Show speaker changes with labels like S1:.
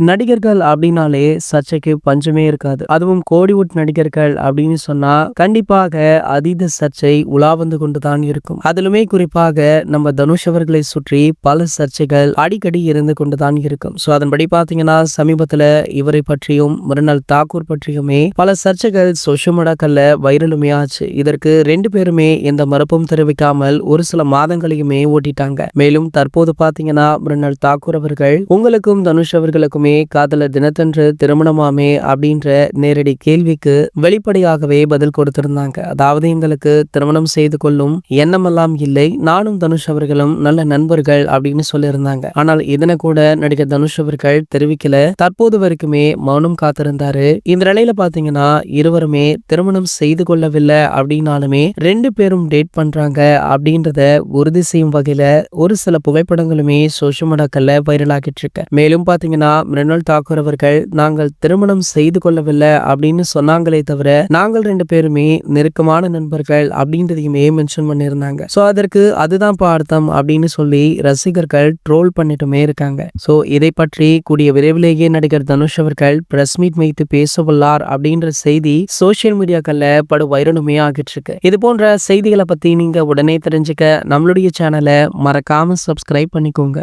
S1: நடிகர்கள் அப்படின்னாலே சர்ச்சைக்கு பஞ்சமே இருக்காது. அதுவும் கோலிவுட் நடிகர்கள் அப்படின்னு சொன்னா கண்டிப்பாக அதீத சர்ச்சை உலா வந்து கொண்டுதான் இருக்கும். அதிலுமே குறிப்பாக நம்ம தனுஷ் அவர்களை சுற்றி பல சர்ச்சைகள் அடிக்கடி இருந்து கொண்டுதான் இருக்கும். ஸோ அதன்படி பார்த்தீங்கன்னா சமீபத்தில் இவரை பற்றியும் மிருனால் தாக்கூர் பற்றியுமே பல சர்ச்சைகள் சோஷியல் மீடியாக்கள்ல வைரலுமே ஆச்சு. இதற்கு ரெண்டு பேருமே எந்த மறுப்பும் தெரிவிக்காமல் ஒரு சில மாதங்களையுமே ஓட்டிட்டாங்க. மேலும் தற்போது பார்த்தீங்கன்னா மிருனால் தாக்கூர் அவர்கள் உங்களுக்கும் தனுஷ் அவர்களுக்குமே காதலர் தினத்தன்று திருமணமாமே அப்படின்ற நேரடி கேள்விக்கு வெளிப்படையாகவே பதில் கொடுத்திருந்தாங்க. அதாவது எங்களுக்கு திருமணம் செய்து கொள்ளும் எண்ணமெல்லாம் இல்லை, நானும் தனுஷ் அவர்களும் நல்ல நண்பர்கள் அப்படின்னு சொல்லியிருந்தாங்க. ஆனால் இதனை கூட நடிகர் தனுஷ் அவர்கள் தெரிவிக்கல. தற்போது வரைக்குமே மௌனம் காத்திருந்தாரு. இந்த நிலையில பாத்தீங்கன்னா இருவருமே திருமணம் செய்து கொள்ளவில்லை அப்படின்னாலுமே ரெண்டு பேரும் டேட் பண்றாங்க அப்படின்றத உறுதி செய்யும் வகையில ஒரு சில புகைப்படங்களுமே சோஷியல் மீடியாக்கள்ல வைரல் ஆகிட்டு இருக்கு. மேலும் பாத்தீங்கன்னா மிருனால் தாக்கூர் அவர்கள் நாங்கள் திருமணம் செய்து கொள்ளவில்லை அப்படின்னு சொன்னாங்களே தவிர நாங்கள் ரெண்டு பேருமே நெருக்கமான நண்பர்கள் அப்படின்றதையுமே மென்ஷன் பண்ணியிருந்தாங்க. சோ அதற்கு அதுதான் அர்த்தம் அப்படின்னு சொல்லி ரசிகர்கள் ட்ரோல் பண்ணிட்டுமே இருக்காங்க. சோ இதை பற்றி கூடிய விரைவிலேயே நடிகர் தனுஷ் அவர்கள் பிரஸ் மீட் வைத்து பேசவுள்ளார் அப்படின்ற செய்தி சோசியல் மீடியாக்கள்ல படு வைரலுமே ஆகிட்டு இருக்கு. இது போன்ற செய்திகளை பத்தி நீங்க உடனே தெரிஞ்சுக்க நம்மளுடைய சேனலை மறக்காம சப்ஸ்கிரைப் பண்ணிக்கோங்க.